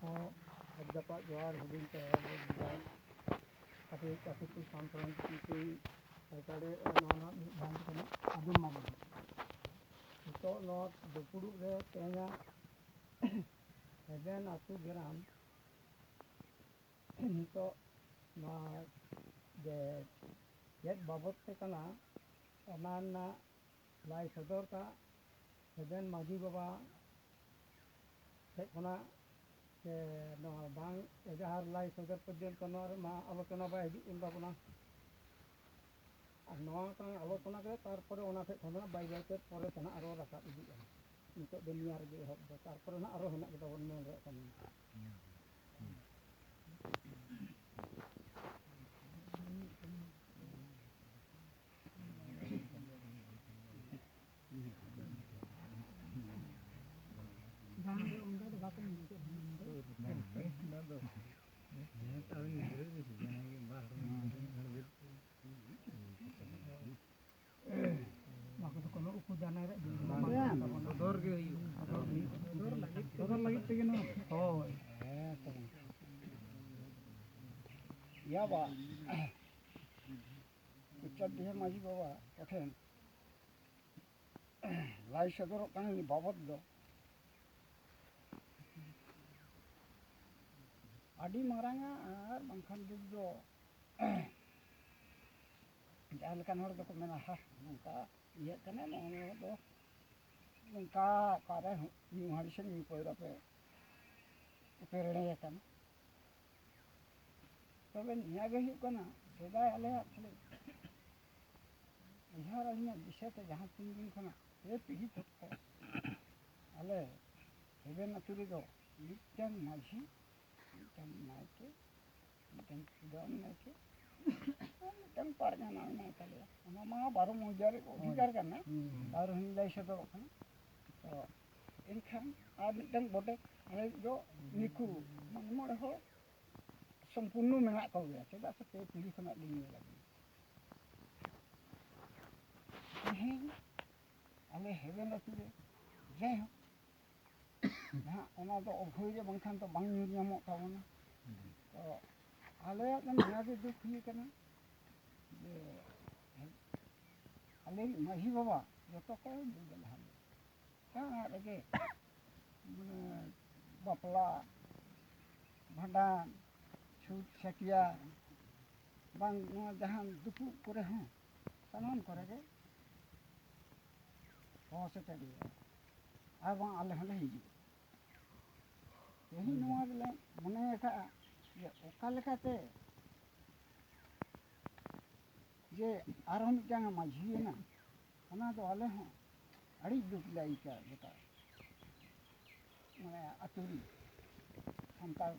को जपा जोहार हुडिंग ते कति कति को कॉन्फ्रेंस की सरकारे नोना बांध को आदम मामला तो नोट दुपुरु रे तेना हेवन आतु ग्राम तो ना जे ये बाबत ते कना अनाना लाई सदर का हेवन माजी बाबा सेखना के नो बांग एजहार लाई सदर पर्यंत नोर मा आलोचना बाय हिजुग उन बाबना और नोआ का आलोचना के तारपरे ओना से खना बाय बाय ते परे तना आरो राका हिजुग नितो दुनिया रे हो तारपरे ना आरो हेना के तबन मन रे खन या बा उत्तर दिया माजी बाबा कठेन लाई सदर कानी बाबत दो आदि मारांगा आर बंखान दुदो जहां लेकान हर दो मेना हा नंका ये कने न दो नंका कारे नी हरिसे नी पयरा पे पेरणे कन तबे निया गे हुक कना सेदाय आले खाली इहार अलिया दिशते जहां तीन दिन खना ए पिही तक आले हेबेन अतुरी दो मिटन माझी मिटन नायके मिटन सुदान नायके मिटन पारगाना ना ताले ओना मा बारो मजार अधिकार करना और हम लाई सदर खना तो इनखान आ मिटन बोटे आले दो निकु मोड़े हो संपूर्ण मेना को गया चेदा से पे पीढ़ी खना दिन लगी आले हेबेन अतुरे जय हो ना ओना तो अभय जे बंखान तो बांग न्यूर नामो ताबोना तो आले कन नया के दुख ही कना जे आले माही बाबा जतो को दुदल हम का रगे माने बापला भंडान छूट सकिया बांग नो जहां दुपु करे हो सामान करे के हो से चली आ बा आले हले हिजु यही नोआ ले मने का ये ओका लेकाते जे आरो मिटांग माझी ना ओना दो आले हो अड़ी दुख लाई का बेटा माने अतुरी संताल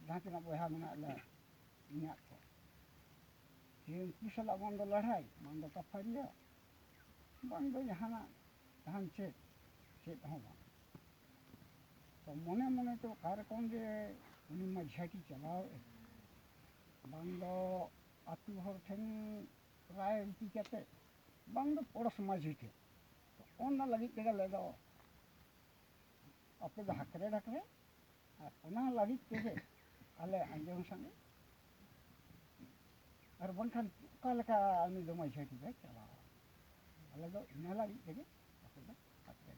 जहां तना बहा मेना ले इना को ये कुशल बंद लड़ाई बंद कफरिया बंद जहाना धान से हो तो मने मने तो कार्यक्रम जे उनी मझाटी चलाओ बंद अतु हर ठेन राय रीति कते बंद पड़ोस माझी थे तो ओना लगी तेगा ले दो अपे हकरे ढकरे और ओना लगी तेगे आले अंजम संगे और बंखान का लेका आनी दो मझाटी बे चलाओ आले दो इना लगी तेगे अपे दो हकरे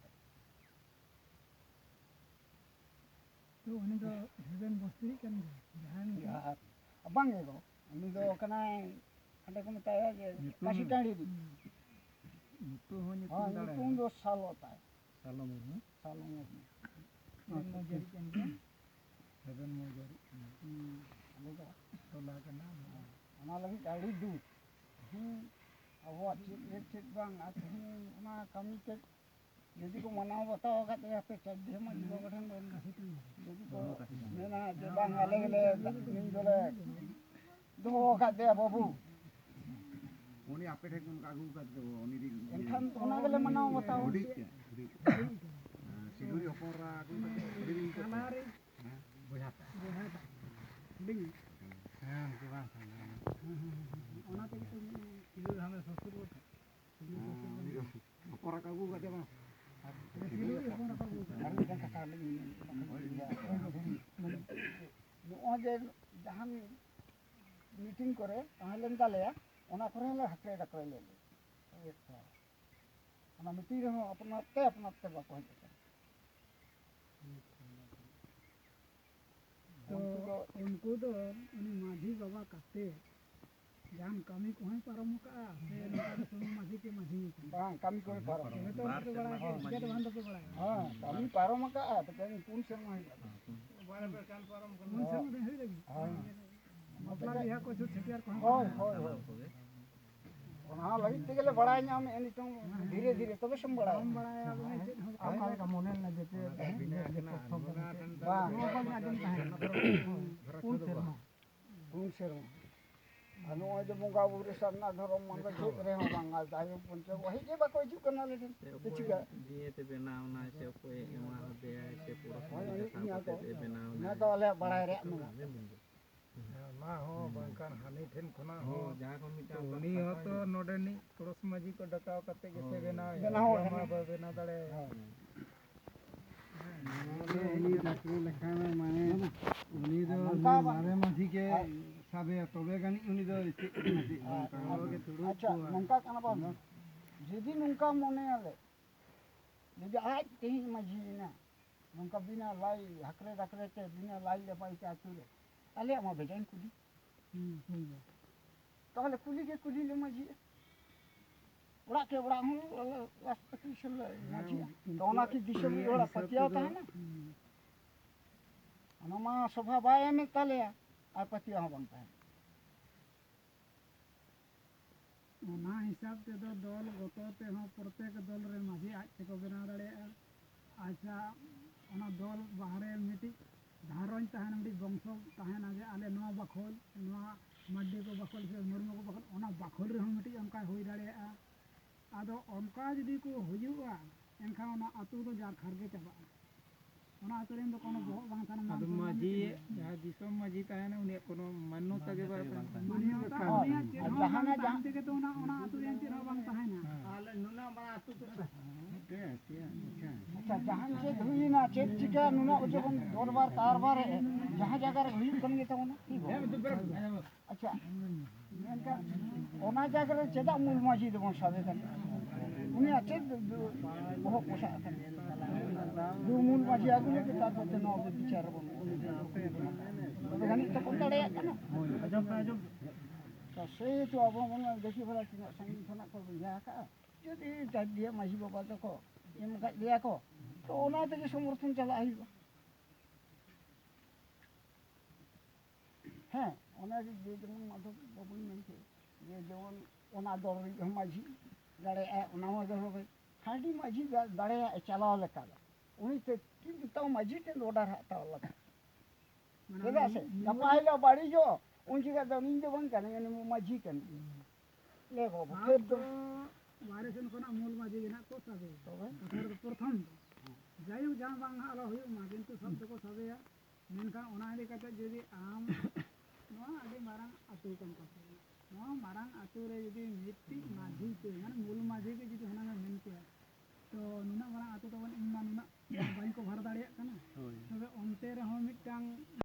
तो उन्हें तो haven Basti kan jahan ya abang ya ko ini do kana ada ko metaya je kasih tadi itu hanya tun do salo ta salo mu mau jadi kan hewan mau jadi ada ko to la kana ana lagi tadi du awak cik bang ana kami cek jadi को मनाओ बताओ का तो यहाँ पे चढ़े मत जो गठन दोन jadi को मेना जे बांग आले गले निम जोले दो का दे बाबू ओनी आपे ठेक उनका आगू का दो ओनी दी एनखान ओना गले मनाओ बताओ उडी सिलुरी ओपरा आगू उडी दी हमारे बुझाता डी हां के बात ओना तो सिलुरी हमें ससुर ओपरा का आगू का दे ᱜᱮ ᱡᱟᱦᱟᱱ ᱢᱤᱴᱤᱝ ᱠᱚᱨᱮ ᱛᱟᱦᱮᱸ ᱞᱮᱱ ᱛᱟᱞᱮᱭᱟ ᱚᱱᱟ ᱠᱚᱨᱮ ᱦᱚᱸᱞᱮ ᱦᱟᱠᱲᱮ ᱰᱟᱠᱲᱮ ᱞᱮ ᱚᱱᱟ ᱢᱤᱴᱤᱝ ᱨᱮᱦᱚᱸ ᱟᱯᱱᱟᱨ ᱛᱮ ᱵᱟᱠᱚ ᱦᱮᱡ ᱟᱠᱟᱱᱟ तो उनको तो उन्हें माझी बाबा कहते जान कमी को है परम का से नका सुनो माझी के माझी bang kami ko parom ये तो उनके बड़ा है जेट बंद पे बड़ा है हां kami parom ka to kan pun serma बड़ा पे कान परम कौन से में है लगी हां मतलब यह कुछ छटियार को होय होय ona lagi tegele bada nyam enitung dhire dhire tobe sam bada हम बड़ा है अब नहीं चेत हो akal ka monen na jete ba वो बन आदम है कौन Sharma pun serma anu aja bunga buru sarna dhorom manga jek re ho banga dayo punche wahi je ba ko ju kana le tiga दिए ते बनाव ना से कोई एमा दे से पूरा साथ ते बनाव na to le bada re nu मा हो बंकान हानि ठेन खना हो जहां को मिटा उनी हो तो नोडेनी पड़ोस माजी को डकाव करते कैसे बनाव बनाओ बना दड़े उनी डाक्टर लेखा में माने उनी दो मारे माथी के साबे तबे गानी उनी दो acha nungka kana ba jadi nungka mone ale jadi aj tehi maji na nungka bina lai hakre dakre te bina lai le pai ta ture ale ma bejain kuli tahle kuli ke kuli le maji ora ke ora hu las pati shel maji to ona ki disem ora patiya ta na ona ma sabha bae me tale ar patiya ho bang ta ना हिसाब ते दो दल गतो ते हो प्रत्येक दल रे माझी आज ते को बना दड़े अच्छा ओना दल बाहरे मिटी धारन तहन मिटी वंश तहन आगे आले नो बखोल नो मड्डी को बखोल से मुर्मु को बखोल ओना बखोल रे मिटी उनका होई दड़े आदो उनका जदी को हुजुआ एनखा ओना अतु दो जार खरगे चबा ओना अतु रे दो कोनो बहुत बांग थाना मान माझी जहां दिसम माझी तहन उनी कोनो मान्यता के बारे में मान्यता जहां ना जानते के तो ओना अतु रे चिन्ह बांग तहना आले नुना बड़ा अतु तो अच्छा जहां से हुई ना चेक चिका नुना जब दरबार कारबार है जहां जगह रे हुई कन गे तो ना अच्छा मेनका ओना जगह रे चेदा मूल माजी दो साबे कन उनी अच्छे बहुत पोसा दो मूल माजी आगु ले के तार पते नो विचार बन तो गनी तो कोन तड़े कना अजब तो से तो अब मन देखि भला कि संगी खना को बिया का যদি dia माजी बाबा तो को एम का दिया को तो ओना ते समर्थन चला आई ᱦᱮᱸ ᱚᱱᱟ ᱡᱮ ᱡᱮᱢᱚᱱ ᱢᱟধᱚᱵ ᱵᱟᱵᱩ ᱢᱮᱱᱛᱮ ᱡᱮ ᱡᱮᱢᱚᱱ ᱚᱱᱟ ᱫᱚ ᱢᱟᱹᱡᱷᱤ ᱫᱟᱲᱮᱭᱟᱜᱼᱟ ᱚᱱᱟ ᱦᱚᱸ ᱫᱚ ᱦᱟᱺᱰᱤ ᱢᱟᱹᱡᱷᱤ ᱫᱟᱲᱮᱭᱟᱜᱼᱟ ᱪᱟᱞᱟᱣ ᱞᱮᱠᱟ ᱫᱚ ᱩᱱᱤ ᱛᱮ ᱠᱤᱱᱛᱩ ᱛᱟᱣ ᱢᱟᱹᱡᱷᱤ ᱴᱷᱮᱱ ᱚᱰᱟᱨ ᱦᱟᱛᱟᱣ ᱞᱟᱜᱟᱜᱼᱟ ᱪᱮᱫᱟᱜ ᱥᱮ ᱜᱟᱯᱟ ᱦᱤᱞᱳᱜ ᱵᱟᱹᱲᱤᱡᱚᱜ ᱩᱱ ᱡᱚᱠᱷᱚᱱ ᱫᱚ ᱤᱧ ᱫᱚ ᱵᱟᱝ ᱠᱟᱹᱱᱟᱹᱧ ᱩᱱᱤ ᱢᱟᱹᱡᱷᱤ ᱠᱟᱹᱱᱟᱹᱧ ᱞᱮ ᱵᱟᱵᱟ ᱯᱷᱮᱨ ᱫᱚ वायरसन को ना मूल माजी ना को सबे तो प्रथम जायु जहां बांग आलो हुई मा किंतु सब को सबे मेनखान ओना इदि कते जदि आम नो आदि मारंग अतु कन कते नो मारंग अतु रे जदि मिट्टी माजी पे माने मूल माजी के जदि हना में मेनते तो नुना मारंग अतु तो इन नुना बाई को भर दाड़िया कना तबे ओनते रे हो मिटांग